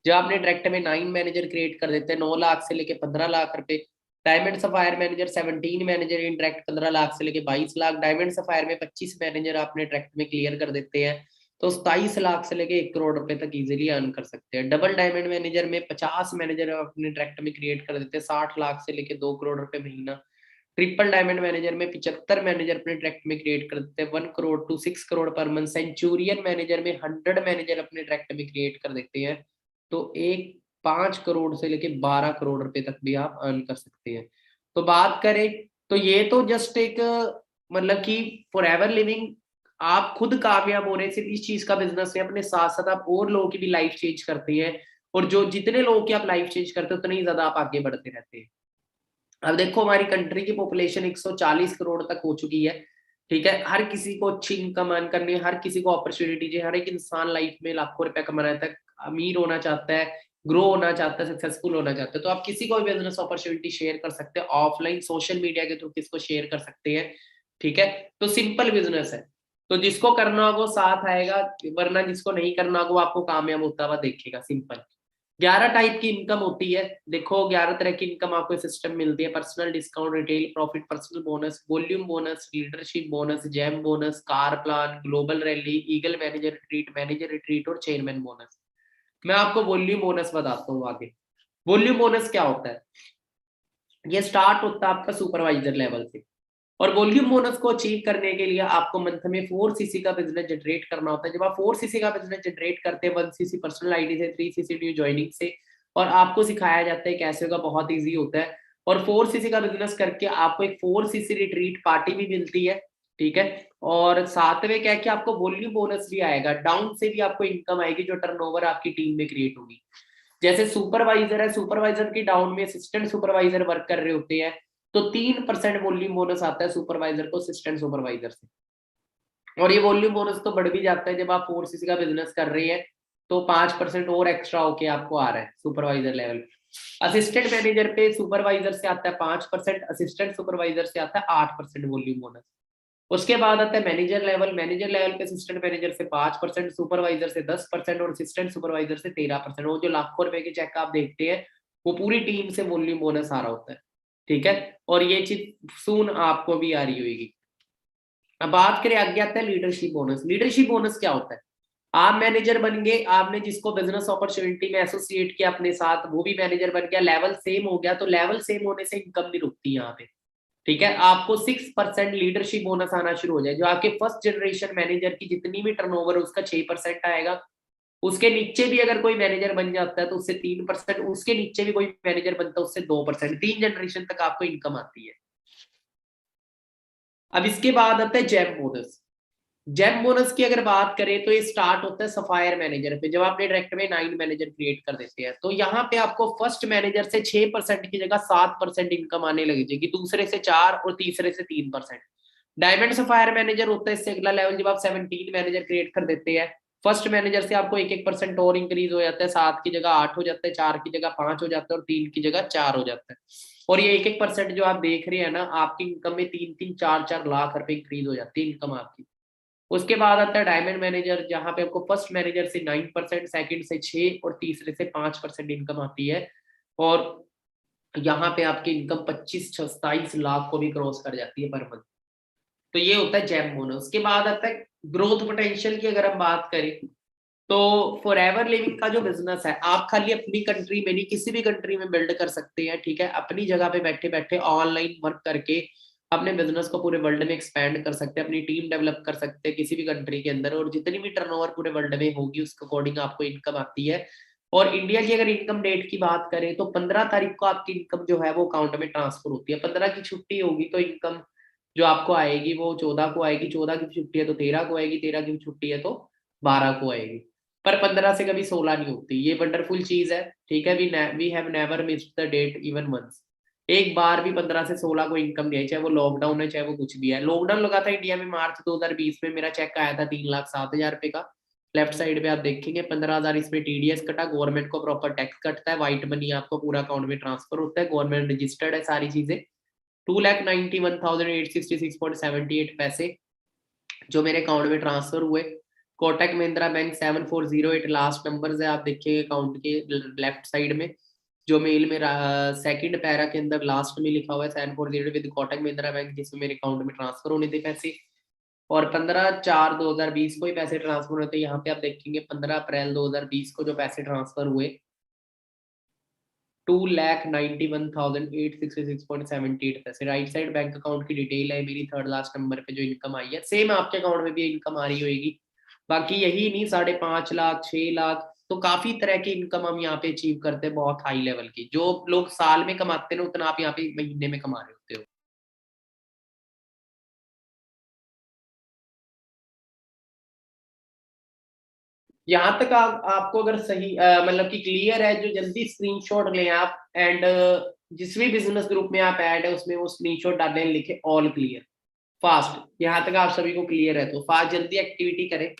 जो आपने डायरेक्ट में 9 मैनेजर क्रिएट कर देते हैं 9 लाख से लेके 15 लाख रुपए। Diamond sapphire manager 17 manager in direct 15 lakh से लेके 22 लाख। डायमंड सफायर में 25 मैनेजर आपने डायरेक्ट में क्लियर कर देते हैं तो 27 लाख से लेके 1 करोड़ रुपए तक इजीली अर्न कर सकते हैं। डबल डायमंड मैनेजर में 50 मैनेजर अपने डायरेक्ट में क्रिएट कर देते हैं 60 लाख से लेके 2 करोड़ रुपए महीना। ट्रिपल डायमंड मैनेजर में 75 मैनेजर अपने डायरेक्ट में क्रिएट कर देते हैं 1 crore to 6 crore per month. Centurion manager में 100 मैनेजर अपने डायरेक्ट में क्रिएट कर देते हैं तो 5 करोड़ से लेके 12 करोड़ रुपए तक भी आप अर्न कर सकते हैं। तो बात करें तो ये तो जस्ट एक मतलब कि फॉर एवर लिविंग आप खुद कामयाब हो रहे हैं सिर्फ इस चीज का बिजनेस है, अपने साथ साथ आप और लोगों की भी लाइफ चेंज करते हैं, और जो जितने लोगों की आप लाइफ चेंज करते हो उतने ही ज्यादा आप आगे बढ़ते रहते हैं। अब देखो हमारी कंट्री की पॉपुलेशन 140 करोड़ तक हो चुकी है। ठीक है, हर किसी को अच्छी इनकम अर्न करनी है, हर किसी को अपॉर्चुनिटी चाहिए, हर एक इंसान लाइफ में लाखों रुपए कमाना चाहता है, अमीर होना चाहता है, ग्रो होना चाहता है, सक्सेसफुल होना चाहता है। तो आप किसी को भी बिजनेस अपॉर्चुनिटी शेयर कर सकते हैं ऑफलाइन सोशल मीडिया के थ्रू, किसको शेयर कर सकते हैं। ठीक है, तो सिंपल बिजनेस है, तो जिसको करना होगा वो साथ आएगा, वरना जिसको नहीं करना होगा वो आपको कामयाब होता हुआ देखेगा। सिंपल 11 टाइप की इनकम होती है। देखो 11 तरह की इनकम आपको सिस्टम मिलती है, personal discount, retail profit, personal bonus, volume bonus, leadership bonus, jam bonus, car plan, global rally, eagle manager retreat और चेयरमैन बोनस। मैं आपको वॉल्यूम बोनस बताता हूँ आगे। वॉल्यूम बोनस क्या होता है, ये स्टार्ट होता है आपका सुपरवाइजर लेवल से, और वॉल्यूम बोनस को अचीव करने के लिए आपको मंथ में 4cc का बिजनेस जनरेट करना होता है। जब आप 4cc का बिजनेस जनरेट करते हैं 1cc पर्सनल आईडी से, 3cc न्यू ज्वाइनिंग से, और आपको सिखाया जाता है कैसे होगा, बहुत इजी होता है। और 4cc का बिजनेस करके आपको एक 4cc रिट्रीट पार्टी भी मिलती है। ठीक है, और साथ में क्या है कि आपको वॉल्यूम बोनस भी आएगा, डाउन से भी आपको इनकम आएगी जो टर्नओवर आपकी टीम में क्रिएट होगी। जैसे सुपरवाइजर है, सुपरवाइजर की डाउन में असिस्टेंट सुपरवाइजर वर्क कर रहे होते हैं तो 3% वॉल्यूम बोनस आता है सुपरवाइजर को असिस्टेंट सुपरवाइजर से। और ये वॉल्यूम बोनस तो बढ़ भी जाता है जब आप 4cc का बिजनेस कर रहे हैं तो 5% और एक्स्ट्रा होके आपको आ रहा है सुपरवाइजर लेवल। असिस्टेंट मैनेजर पे सुपरवाइजर से आता है 5%, असिस्टेंट सुपरवाइजर से आता है 8% वॉल्यूम बोनस। उसके बाद आता है मैनेजर लेवल, मैनेजर लेवल पे असिस्टेंट मैनेजर से 5%, सुपरवाइजर से 10% और असिस्टेंट सुपरवाइजर से 13%। वो जो लाखों रुपए के चेक आप देखते हैं वो पूरी टीम से वॉल्यूम बोनस आ रहा होता है, ठीक है। और ये चीज सून आपको भी आ रही होगी। अब बात करें आगे आता है लीडरशिप बोनस। लीडरशिप बोनस क्या होता है? आप मैनेजर बन गए, आपने जिसको बिजनेस अपॉर्चुनिटी में एसोसिएट किया अपने साथ वो भी मैनेजर बन गया, लेवल सेम हो गया, तो लेवल सेम होने से इनकम नहीं रुकती यहाँ पे, ठीक है। आपको 6% लीडरशिप बोनस आना शुरू हो जाए। जो आपके फर्स्ट जनरेशन मैनेजर की जितनी भी टर्नओवर उसका 6% आएगा। उसके नीचे भी अगर कोई मैनेजर बन जाता है तो उससे 3%, उसके नीचे भी कोई मैनेजर बनता है उससे 2%, 3 जनरेशन तक आपको इनकम आती है। अब इसके बाद आता है जेम बोनस। जेम बोनस की अगर बात करें तो ये स्टार्ट होता है सफायर मैनेजर पे, जब आपने डायरेक्ट में 9 मैनेजर क्रिएट कर देते हैं तो यहाँ पे आपको फर्स्ट मैनेजर से 6% की जगह 7% इनकम आने लग जाएगी, दूसरे से 4 और तीसरे से 3%। डायमंड सफायर मैनेजर होता है इससे अगला लेवल, जब आप 17 मैनेजर क्रिएट कर देते हैं फर्स्ट मैनेजर से आपको 1-1% और इंक्रीज हो जाता है, 7 की जगह 8 हो जाता है, 4 की जगह 5 हो जाता है और 3 की जगह 4 हो जाता है। और ये 1-1% जो आप देख रहे हैं ना, आपकी इनकम में 3-3, 4-4 लाख रुपए इंक्रीज हो जाती है इनकम आपकी। उसके बाद आता है डायमंड मैनेजर, जहां पे आपको फर्स्ट मैनेजर से 9%, सेकंड से 6 और तीसरे से 5% इनकम आती है। और यहाँ पे आपकी इनकम 25-27 लाख को भी क्रॉस कर जाती है पर मंथ। तो ये होता है जैम बोनस। उसके बाद आता है ग्रोथ पोटेंशियल की अगर हम बात करें तो फॉर एवर लिविंग का जो बिजनेस है, आप खाली अपनी कंट्री में नहीं किसी भी कंट्री में बिल्ड कर सकते हैं, ठीक है। अपनी जगह पे बैठे बैठे ऑनलाइन वर्क करके अपने बिजनेस को पूरे वर्ल्ड में एक्सपैंड कर सकते हैं, अपनी टीम डेवलप कर सकते हैं किसी भी कंट्री के अंदर, और जितनी भी टर्नओवर पूरे वर्ल्ड में होगी उसके अकॉर्डिंग आपको इनकम आती है। और इंडिया की अगर इनकम डेट की बात करें तो 15 तारीख को आपकी इनकम जो है वो अकाउंट में ट्रांसफर होती है। 15 की छुट्टी होगी तो इनकम जो आपको आएगी वो 14 को आएगी, 14 की छुट्टी है तो 13 को आएगी, 13 की छुट्टी है तो 12 को आएगी। पर 15 से कभी 16 नहीं होती। ये वंडरफुल चीज है, ठीक है। We have never missed the date even once. एक बार भी 15 से 16 को इनकम नहीं आई, चाहे वो लॉकडाउन है चाहे वो कुछ भी है। लॉकडाउन लगा था इंडिया में मार्च 2020 में, मेरा चेक आया था 3,07,000 रुपए का। लेफ्ट साइड पे आप देखेंगे 15,000 इसमें टीडीएस कटा, गवर्नमेंट को प्रॉपर टैक्स कटता है, व्हाइट मनी आपको पूरा अकाउंट में ट्रांसफर होता है, गवर्नमेंट रजिस्टर्ड है सारी चीजें। 2,91,866.78 पैसे जो मेरे अकाउंट में ट्रांसफर हुए। Kotak Mahindra bank 7408 last number है, आप देखिए अकाउंट के लेफ्ट साइड में जो मेल में सेकंड पैरा के अंदर लास्ट में लिखा हुआ है 7408 विद कोटक महिंद्रा बैंक, जिसमें मेरे अकाउंट में ट्रांसफर होने थे पैसे। और 15/4/2020 को ही पैसे ट्रांसफर हुए थे। यहाँ पे आप देखेंगे 15 अप्रैल 2020 को जो पैसे ट्रांसफर हुए 2,91,866.78 राइट साइड बैंक अकाउंट की डिटेल है मेरी, थर्ड लास्ट नंबर पे जो इनकम आई है सेम आपके अकाउंट में भी इनकम आ रही होगी। बाकी यही नहीं 5.5 लाख 6 लाख, तो काफी तरह की इनकम हम यहाँ पे अचीव करते हैं, बहुत हाई लेवल की। जो लोग साल में कमाते हैं उतना आप यहाँ पे महीने में कमा रहे होते हो। यहाँ तक आपको अगर सही मतलब कि क्लियर है, जो जल्दी स्क्रीनशॉट लें आप एंड जिस भी बिजनेस ग्रुप में आप ऐड है उसमें वो स्क्रीनशॉट डालें, लिखे ऑल क्लियर फास्ट। यहाँ तक आप सभी को क्लियर है तो फास्ट जल्दी एक्टिविटी करें।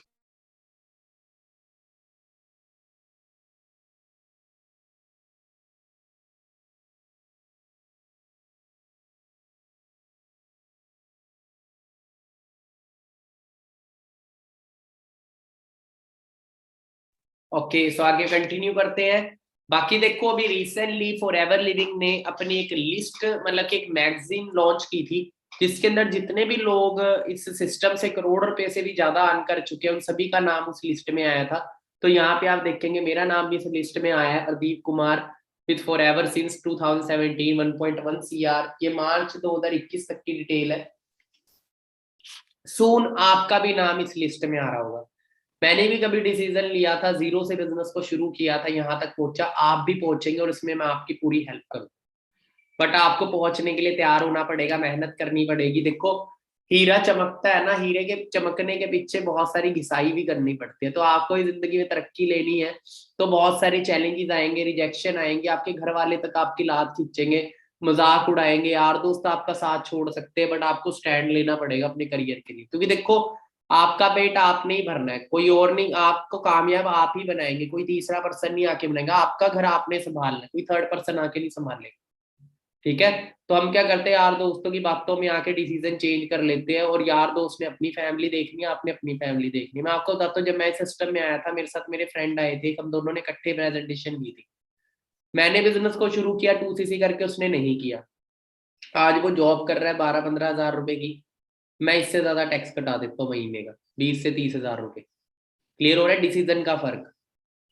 ओके सो आगे कंटिन्यू करते हैं। बाकी देखो अभी रिसेंटली फॉर एवर लिविंग ने अपनी एक लिस्ट मतलब कि एक मैगजीन लॉन्च की थी, जिसके अंदर जितने भी लोग इस सिस्टम से करोड़ रुपए से भी ज्यादा अर्न कर चुके हैं उन सभी का नाम उस लिस्ट में आया था। तो यहाँ पे आप देखेंगे मेरा नाम भी इस लिस्ट में आया है, Pradeep Kumar with for ever since 2017 1.1 CR। ये मार्च 2021 तक की डिटेल है। सून आपका भी नाम इस लिस्ट में आ रहा होगा। मैंने भी कभी डिसीजन लिया था, जीरो से बिजनेस को शुरू किया था, यहाँ तक पहुंचा, आप भी पहुंचेंगे और इसमें मैं आपकी पूरी हेल्प करूँ। बट आपको पहुंचने के लिए तैयार होना पड़ेगा, मेहनत करनी पड़ेगी। देखो हीरा चमकता है ना, हीरे के चमकने के पीछे बहुत सारी घिसाई भी करनी पड़ती है। तो आपको इस जिंदगी में तरक्की लेनी है तो बहुत सारे चैलेंजेस आएंगे, रिजेक्शन आएंगे, आपके घर वाले तक आपकी लात खींचेंगे, मजाक उड़ाएंगे, यार दोस्त आपका साथ छोड़ सकते हैं, बट आपको स्टैंड लेना पड़ेगा अपने करियर के लिए। क्योंकि देखो आपका पेट आपने ही भरना है, कोई और नहीं। आपको कामयाब आप ही बनाएंगे, कोई तीसरा पर्सन नहीं आके बनाएगा। आपका घर आपने संभालना है, कोई थर्ड पर्सन आके नहीं संभालेगा। ठीक है। तो हम क्या करते हैं, यार दोस्तों की बातों में आके डिसीजन चेंज कर लेते हैं, और यार दोस्त ने अपनी फैमिली देखनी है, आपने अपनी फैमिली देखनी है। मैं आपको बताता हूँ, जब मैं इस सिस्टम में आया था, मेरे साथ मेरे फ्रेंड आए थे, हम दोनों ने इकट्ठे प्रेजेंटेशन की थी। मैंने बिजनेस को शुरू किया 2cc करके, उसने नहीं किया। आज वो जॉब कर रहा है 12-15 हजार रुपए की, मैं इससे ज्यादा टैक्स कटा देता हूँ महीने का, 20 से 30 हजार रुपए। क्लियर हो रहा है डिसीजन का फर्क।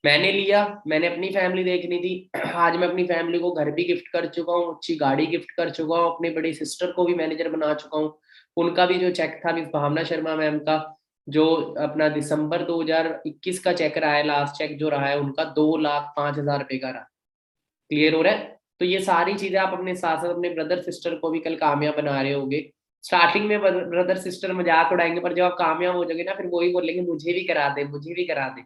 मैंने लिया, मैंने अपनी फैमिली देखनी थी। आज मैं अपनी फैमिली को घर भी गिफ्ट कर चुका हूँ, अच्छी गाड़ी गिफ्ट कर चुका हूँ, अपनी बड़ी सिस्टर को भी मैनेजर बना चुका हूँ। उनका भी जो चेक था मिस भावना शर्मा मैम का, जो अपना दिसंबर 2021 का चेक रहा है, लास्ट चेक जो रहा है उनका 2,05,000 रुपए का रहा। क्लियर हो रहा है। तो ये सारी चीजें आप अपने साथ साथ अपने ब्रदर सिस्टर को भी कल कामयाब बना रहे होगे। स्टार्टिंग में ब्रदर सिस्टर मजाक उड़ाएंगे, पर जब आप कामयाब हो जाओगे ना, फिर वही बोलेंगे मुझे भी करा दे, मुझे भी करा दे।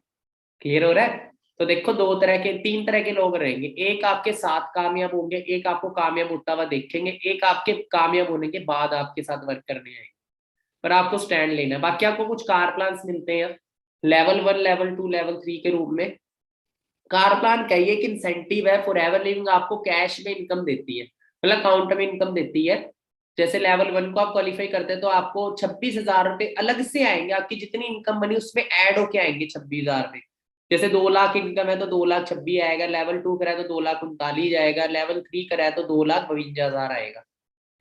क्लियर हो रहा है। तो देखो, दो तरह के, तीन तरह के लोग रहेंगे। एक आपके साथ कामयाब होंगे, एक आपको कामयाब होता हुआ देखेंगे, एक आपके कामयाब होने के बाद आपके साथ वर्क करने आएंगे। पर आपको स्टैंड लेना है। बाकी आपको कुछ कार प्लान्स मिलते हैं लेवल 1, लेवल 2, लेवल 3 के रूप में। कार प्लान कहिए कि इंसेंटिव है, फॉर एवर लिविंग आपको कैश में इनकम देती है, मतलब अकाउंट में इनकम देती है। जैसे लेवल 1 को आप क्वालिफाई करते हैं तो आपको 26,000 रुपए अलग से आएंगे, आपकी जितनी इनकम बनी उसमें ऐड होके आएंगे 26,000 रुपए। जैसे 2 लाख इनकम है तो 2,06,000 आएगा, लेवल 2 करा है तो 2,39,000 आएगा, लेवल 3 करा है तो 2,52,000 आएगा।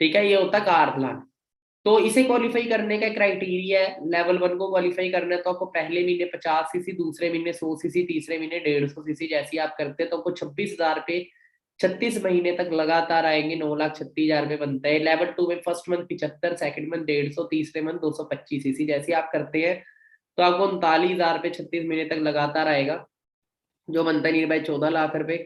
ठीक है, ये होता है कार प्लान। तो इसे क्वालिफाई करने का क्राइटेरिया है, लेवल 1 को क्वालिफाई करना है तो आपको पहले महीने 50 सीसी, दूसरे महीने 100 सीसी, तीसरे महीने 150 सीसी। जैसे आप करते हैं तो आपको 26,000 रुपए 36 महीने तक लगातार आएंगे, 9,36,000 रुपए बनता है। लेवल 2 में फर्स्ट मंथ 75, सेकंड मंथ 150, तीसरे मंथ 225 सीसी। जैसे आप करते हैं तो आपको 39,000 रुपए 36 महीने तक लगातार आएगा, जो बनता है नियर बाय 14 लाख रुपए।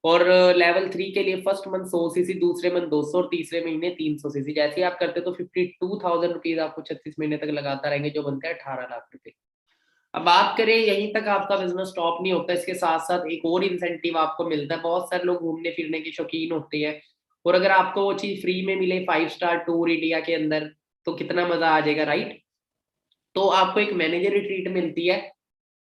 और लेवल 3 के लिए फर्स्ट मंथ 100 सीसी, दूसरे मंथ 200 और तीसरे महीने 300 सीसी। जैसे ही आप करते तो 52,000 रुपीज आपको 36 महीने तक लगातार रहेंगे, जो बनता है 18 लाख रुपए। अब बात करें, यहीं तक आपका बिजनेस स्टॉप नहीं होता, इसके साथ साथ एक और इंसेंटिव आपको मिलता है। बहुत सारे लोग घूमने फिरने के शौकीन होते हैं, और अगर आपको वो चीज फ्री में मिले, 5 स्टार टूर इंडिया के अंदर, तो कितना मजा आ जाएगा, राइट। तो आपको एक मैनेजर रिट्रीट मिलती है,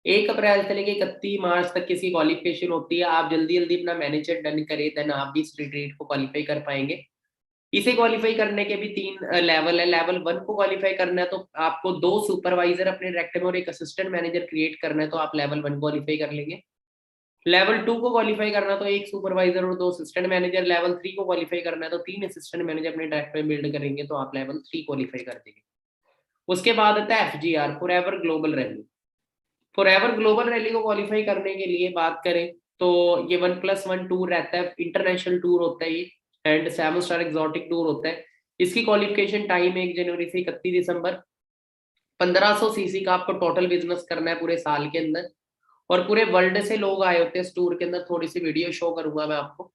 1 अप्रैल से लेके 31 मार्च तक किसी क्वालिफिकेशन होती है। आप जल्दी जल्दी अपना मैनेजर डन करें, देन आप भी इस रिट्रीट को क्वालिफाई कर पाएंगे। इसे क्वालिफाई करने के भी 3 लेवल है। लेवल 1 को क्वालिफाई करना है तो आपको 2 सुपरवाइजर अपने डायरेक्ट में और एक असिस्टेंट मैनेजर क्रिएट करना है, तो आप लेवल 1 क्वालिफाई कर लेंगे। लेवल 2 को क्वालिफाई करना है तो 1 सुपरवाइजर और 2 असिस्टेंट मैनेजर। लेवल 3 को क्वालिफाई करना है तो 3 असिस्टेंट मैनेजर अपने डायरेक्ट में बिल्ड करेंगे, तो आप लेवल 3 क्वालिफाई कर देंगे। उसके बाद आता है FGR, for ever global rally. For ever global rally को क्वालिफाई करने के लिए बात करें तो ये 1+1 टूर रहता है, इंटरनेशनल टूर होता है ये, एंड 7 स्टार एक्सोटिक टूर होता है। इसकी क्वालिफिकेशन टाइम है 1 जनवरी से 31 दिसंबर। 1500 सीसी का आपको टोटल बिजनेस करना है पूरे साल के अंदर, और पूरे वर्ल्ड से लोग आए होते हैं इस टूर के अंदर। थोड़ी सी वीडियो शो करूंगा मैं आपको।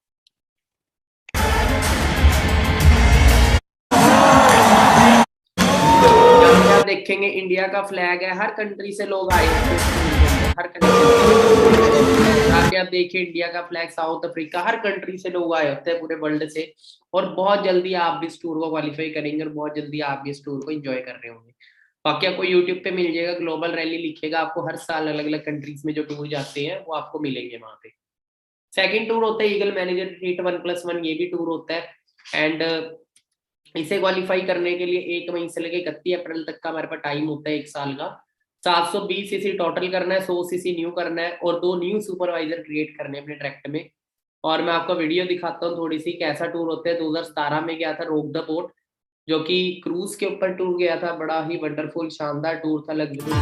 यहाँ पे आप देखेंगे इंडिया का फ्लैग है, हर कंट्री से लोग आए होते हैं इस टूर के अंदर, हर कंट्री। यहाँ पे आप देखिए इंडिया का फ्लैग, साउथ अफ्रीका, हर कंट्री से लोग आए होते हैं पूरे वर्ल्ड से। और बहुत जल्दी आप भी इस टूर को क्वालिफाई करेंगे, और बहुत जल्दी आप भी इस टूर को एंजॉय कर रहे होंगे। बाकी आपको यूट्यूब पे मिल जाएगा, ग्लोबल रैली लिखेगा, आपको हर साल अलग अलग कंट्रीज में जो टूर जाते हैं वो आपको मिलेंगे वहां पे। सेकंड टूर होता है ईगल मैनेजर ट्रीट 1+1, ये भी टूर होता है। एंड इसे क्वालिफाई करने के लिए 1 मई से लेकर 31 अप्रैल तक का हमारे पास टाइम होता है, 1 साल का। 720 सीसी टोटल करना है, 100 सीसी न्यू करना है, और 2 न्यू सुपरवाइजर क्रिएट करने हैं अपने ट्रैक्ट में। और मैं आपको वीडियो दिखाता हूँ थोड़ी सी, कैसा टूर होता है। 2017 में गया था रोक द बोट, जो कि क्रूज के ऊपर टूर गया था, बड़ा ही वंडरफुल शानदार टूर था, लग्जरी।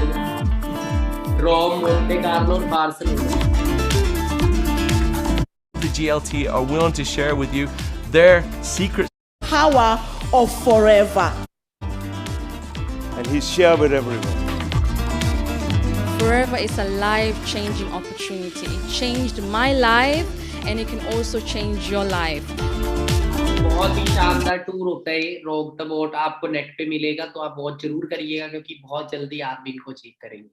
रोम, मोंटे कार्लो और Barcelona. The GLT are willing to share with you their secret power of forever. And he's shared with everyone. Forever is a life-changing opportunity. It changed my life and it can also change your life. बहुत ही शानदार tour होता है ये rock the boat, आपको net पे मिलेगा तो आप बहुत जरूर करिएगा, क्योंकि बहुत जल्दी आप भी इनको अचीव करेंगे।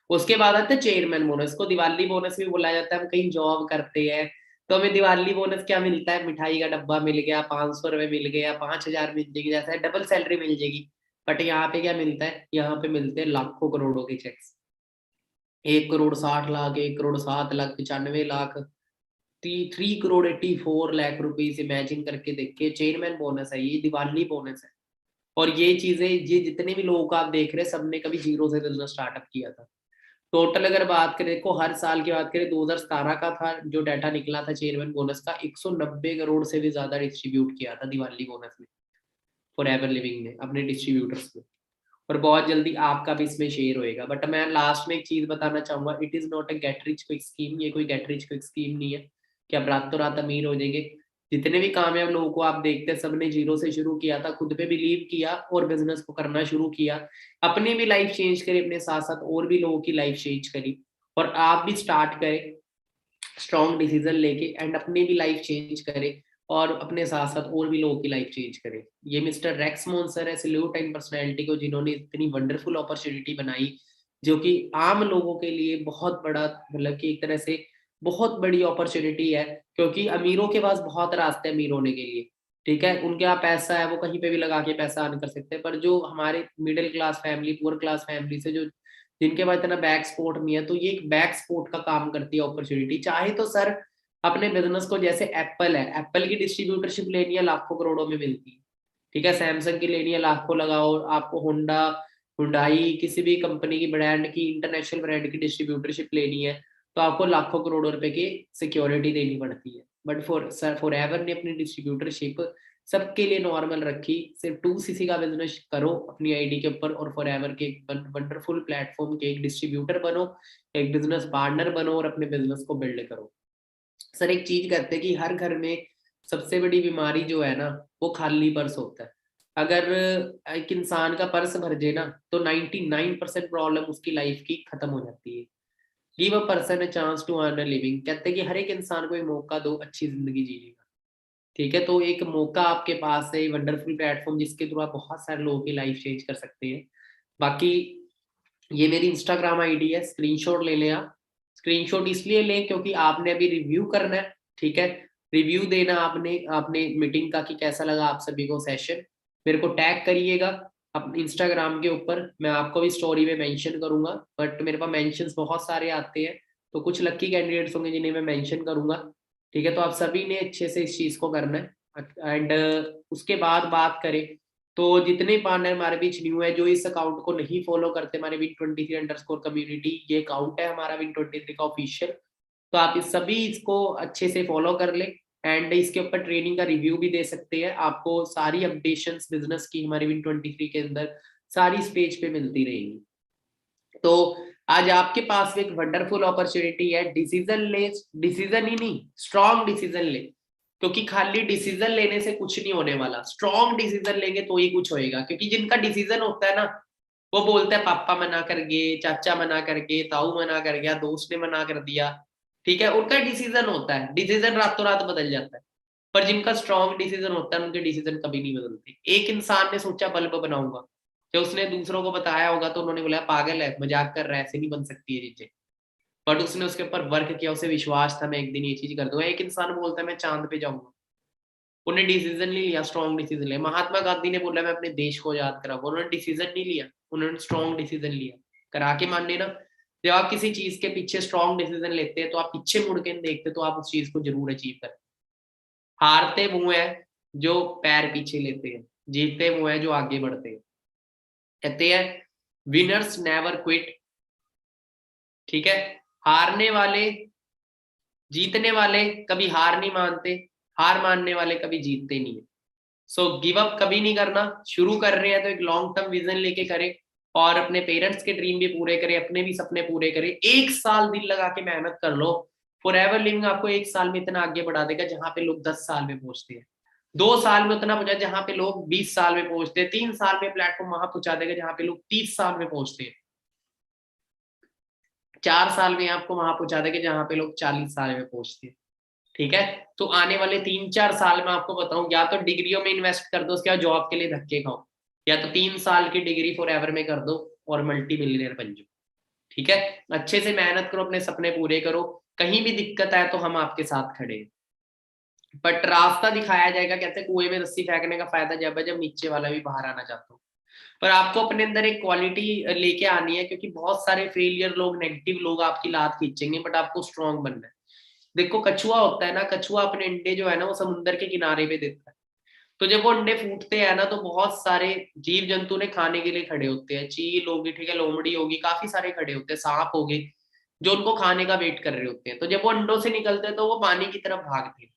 उसके बाद आता है चेयरमैन बोनस, को दिवाली बोनस भी बोला जाता है। हम कहीं जॉब करते हैं तो हमें दिवाली बोनस क्या मिलता है, मिठाई का डब्बा मिल गया, 500 रुपए मिल गया, 5,000 मिल जाएगी, जैसा डबल सैलरी मिल जाएगी। बट यहाँ पे क्या मिलता है, यहाँ पे मिलते हैं लाखों करोड़ों के चेक्स, 1,60,00,000, 1,07,00,000, 95,00,000, 3,84,00,000 रुपीज। इमेजिन करके देखिए, चेयरमैन बोनस है ये, दिवाली बोनस है। और ये चीजें, ये जितने भी लोगों को आप देख रहे हैं, सबने कभी जीरो से बिजनेस स्टार्टअप किया था। टोटल अगर बात करें, देखो हर साल की बात करें, 2017 का था जो डाटा निकला था चेयरमैन बोनस का, 190 करोड़ से भी ज्यादा डिस्ट्रीब्यूट किया था दिवाली बोनस में, फॉरएवर लिविंग ने अपने डिस्ट्रीब्यूटर्स में। और बहुत जल्दी आपका भी इसमें शेयर होएगा। बट मैं लास्ट में एक चीज बताना चाहूंगा, it is not a get rich quick scheme. ये कोई गेट रिच क्विक स्कीम नहीं है कि आप रातों रात अमीर हो जाएंगे। जितने भी कामयाब लोगों को आप देखते हैं, सबने जीरो से शुरू किया था, खुद पे बिलीव किया और बिजनेस को करना शुरू किया, अपनी भी लाइफ चेंज करी, अपने साथ साथ और भी लोगों की लाइफ चेंज करी। और आप भी स्टार्ट करें स्ट्रॉन्ग डिसीजन लेके, एंड अपनी भी लाइफ चेंज करें और अपने साथ साथ और भी लोगों की लाइफ चेंज करें। ये मिस्टर रेक्स मॉन्सर है, सैल्यूट एंड पर्सनैलिटी को, जिन्होंने इतनी वंडरफुल अपॉर्चुनिटी बनाई, जो कि आम लोगों के लिए बहुत बड़ा, मतलब कि एक तरह से बहुत बड़ी अपॉर्चुनिटी है। क्योंकि अमीरों के पास बहुत रास्ते हैं अमीर होने के लिए, ठीक है, उनके यहाँ पैसा है, वो कहीं पे भी लगा के पैसा अर्न कर सकते हैं। पर जो हमारे middle class family, poor class family से, जो जिनके पास इतना बैक सपोर्ट नहीं है, तो ये एक बैक सपोर्ट का काम करती है अपॉर्चुनिटी। चाहे तो सर अपने बिजनेस को, जैसे एप्पल है, एप्पल की डिस्ट्रीब्यूटरशिप लेनी है लाखों करोड़ों में मिलती है, ठीक है, सैमसंग की लेनी है लाखों लगाओ, आपको होंडा, हुंडई, किसी भी कंपनी की ब्रांड की, इंटरनेशनल ब्रांड की डिस्ट्रीब्यूटरशिप लेनी है तो आपको लाखों करोड़ों रुपए की सिक्योरिटी देनी पड़ती है। बट फॉरएवर ने अपनी डिस्ट्रीब्यूटरशिप सबके लिए नॉर्मल रखी। सिर्फ 2cc का बिजनेस करो अपनी आईडी के ऊपर, और फॉरएवर के वंडरफुल प्लेटफॉर्म के एक डिस्ट्रीब्यूटर बनो, एक बिजनेस पार्टनर बनो और अपने बिजनेस को बिल्ड करो। सर एक चीज कहते हैं कि हर घर में सबसे बड़ी बीमारी जो है ना, वो खाली पर्स होता है। अगर एक इंसान का पर्स भर जाए ना, तो 99% प्रॉब्लम उसकी लाइफ की खत्म हो जाती है। Give a person a chance to earn a living, कहते हैं कि हर एक इंसान को एक मौका दो अच्छी जिंदगी जीने का, ठीक है। तो एक मौका आपके पास है, वंडरफुल प्लेटफॉर्म, जिसके थ्रू आप बहुत सारे लोगों की लाइफ चेंज कर सकते हैं। बाकी ये मेरी इंस्टाग्राम आईडी है, स्क्रीनशॉट ले लें आप। स्क्रीनशॉट इसलिए लें क्योंकि आपने अभी रिव्यू करना है, ठीक है, रिव्यू देना आपने आपने मीटिंग का कि कैसा लगा आप सभी को सेशन। मेरे को टैग करिएगा अपने इंस्टाग्राम के ऊपर, मैं आपको भी स्टोरी में मेंशन करूंगा। बट मेरे पास मेंशंस बहुत सारे आते हैं, तो कुछ लक्की कैंडिडेट्स होंगे जिन्हें मैं मेंशन करूंगा, ठीक है। तो आप सभी ने अच्छे से इस चीज को करना है। एंड उसके बाद बात करें तो जितने पार्टनर हमारे बीच न्यू है, जो इस अकाउंट को नहीं फॉलो करते, हमारे Win23_ कम्युनिटी, ये अकाउंट है हमारा Win23 का ऑफिशियल, तो आप इस सभी इसको अच्छे से फॉलो कर ले। एंड इसके ऊपर ट्रेनिंग का रिव्यू भी दे सकते हैं, आपको सारी अपडेशंस बिजनेस की हमारे Win23 के अंदर सारी इस पेज पे मिलती रहेंगी। तो आज आपके पास एक वंडरफुल अपॉर्चुनिटी है, डिसीजन ले, डिसीजन ही नहीं, स्ट्रॉन्ग डिसीजन ले, क्योंकि खाली डिसीजन लेने से कुछ नहीं होने वाला, स्ट्रॉन्ग डिसीजन लेंगे तो ही कुछ होएगा। क्योंकि जिनका डिसीजन होता है ना, वो बोलते हैं पापा मना कर गए, चाचा मना कर गए, ताऊ मना कर गया, दोस्त ने मना कर दिया, ठीक है, उनका डिसीजन होता है, डिसीजन रातों रात बदल जाता है। पर जिनका स्ट्रॉन्ग डिसीजन होता है, उनके डिसीजन कभी नहीं बदलते। एक इंसान ने सोचा बल्ब बनाऊंगा, जब उसने दूसरों को बताया होगा तो उन्होंने बोला पागल है, मजाक कर रहा है, ऐसे नहीं बन सकती है चीजें। बट उसने उसके ऊपर वर्क किया, उसे विश्वास था मैं एक दिन ये चीज कर दूंगा। एक इंसान बोलता है मैं चांद पे जाऊंगा, उन्हें डिसीजन नहीं लिया, स्ट्रॉन्ग डिसीजन लिया। महात्मा गांधी ने बोला मैं अपने देश को आजाद कराऊंगा, उन्होंने डिसीजन नहीं लिया, उन्होंने स्ट्रॉन्ग डिसीजन लिया। करा के मानने ना, जब आप किसी चीज के पीछे स्ट्रॉन्ग डिसीजन लेते हैं तो आप पीछे मुड़ के देखते तो आप उस चीज को जरूर अचीव करते। हारते वो हैं जो पैर पीछे लेते हैं, जीतते वो हैं जो आगे बढ़ते हैं। कहते हैं विनर्स नेवर क्विट, ठीक है, हारने वाले, जीतने वाले कभी हार नहीं मानते, हार मानने वाले कभी जीतते नहीं है। सो गिव अप कभी नहीं करना। शुरू कर रहे हैं तो एक लॉन्ग टर्म विजन लेके करें, और अपने पेरेंट्स के ड्रीम भी पूरे करें, अपने भी सपने पूरे करें। 1 साल दिल लगा के मेहनत कर लो, फॉरएवर लिविंग आपको 1 साल में इतना आगे बढ़ा देगा जहां पे लोग 10 साल में पहुंचते हैं। 2 साल में उतना पहुंचा जहां पे लोग 20 साल में पहुंचते हैं। 3 साल में प्लेटफॉर्म वहां पहुंचा देगा जहां पे लोग 30 साल में पहुंचते हैं। 4 साल में आपको वहां पहुंचा देगा जहां पे लोग 40 साल में पहुंचते हैं, ठीक है। तो आने वाले 3-4 साल में आपको बताऊं, या तो डिग्रियों में इन्वेस्ट कर दो, उसके बाद जॉब के लिए धक्के खाओ, या तो 3 साल की डिग्री फॉरएवर में कर दो और मल्टी मिलियनर बन जाओ, ठीक है। अच्छे से मेहनत करो, अपने सपने पूरे करो। कहीं भी दिक्कत आए तो हम आपके साथ खड़े हैं, बट रास्ता दिखाया जाएगा। कहते हैं कुएं में रस्सी फेंकने का फायदा जब है जब नीचे वाला भी बाहर आना चाहता हो। पर आपको अपने अंदर एक क्वालिटी लेके आनी है, क्योंकि बहुत सारे फेलियर लोग, नेगेटिव लोग आपकी लात खींचेंगे, बट आपको स्ट्रांग बनना है। देखो कछुआ होता है ना, कछुआ अपने अंडे जो है ना वो समुद्र के किनारे पे देता है। तो जब वो अंडे फूटते हैं ना तो बहुत सारे जीव जंतु ने खाने के लिए खड़े होते हैं, चील होगी, ठीक है, लोमड़ी होगी, काफी सारे खड़े होते हैं, सांप हो गए, जो उनको खाने का वेट कर रहे होते हैं। तो जब वो अंडों से निकलते हैं तो वो पानी की तरफ भागते हैं।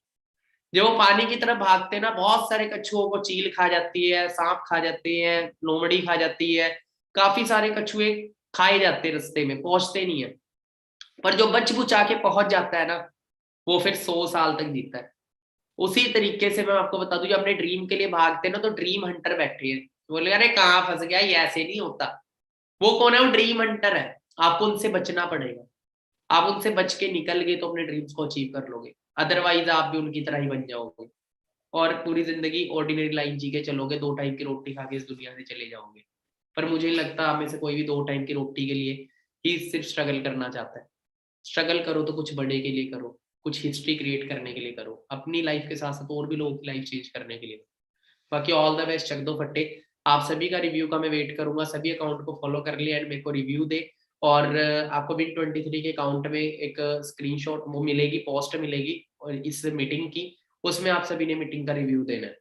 जब वो पानी की तरफ भागते हैं ना, बहुत सारे कछुओं को चील खा जाती है, सांप खा जाते हैं, लोमड़ी खा जाती है, काफी सारे कछुए खाए जाते हैं, रास्ते में पहुंचते नहीं है। पर जो बच बुचा के पहुंच जाता है ना, वो फिर 100 साल तक जीता है। उसी तरीके से मैं आपको बता दूं, जो अपने ड्रीम के लिए भागते हैं ना, तो ड्रीम हंटर बैठे हैं, बोले अरे कहाँ फंस गया, ये ऐसे नहीं होता। वो कौन है? वो ड्रीम हंटर है। आपको उनसे बचना पड़ेगा। आप उनसे बच के निकल गए तो अपने ड्रीम्स को अचीव कर लोगे, अदरवाइज आप भी उनकी तरह ही बन जाओगे और पूरी जिंदगी ऑर्डिनरी लाइफ जी के चलोगे, 2 टाइम की रोटी खा के इस दुनिया से चले जाओगे। पर मुझे नहीं लगता आप में से कोई भी 2 टाइम की रोटी के लिए ही सिर्फ स्ट्रगल करना चाहता है। स्ट्रगल करो तो कुछ बड़े के लिए करो, कुछ हिस्ट्री क्रिएट करने के लिए करो, अपनी लाइफ के साथ साथ और भी लोगों की लाइफ चेंज करने के लिए। बाकी ऑल द बेस्ट, चक दो फट्टे। आप सभी का रिव्यू का मैं वेट करूंगा, सभी अकाउंट को फॉलो कर लिया एंड मेरे को रिव्यू दे। और आपको Win23 के अकाउंट में एक स्क्रीनशॉट वो मिलेगी, पोस्ट मिलेगी और इस मीटिंग की, उसमें आप सभी ने मीटिंग का रिव्यू देना है।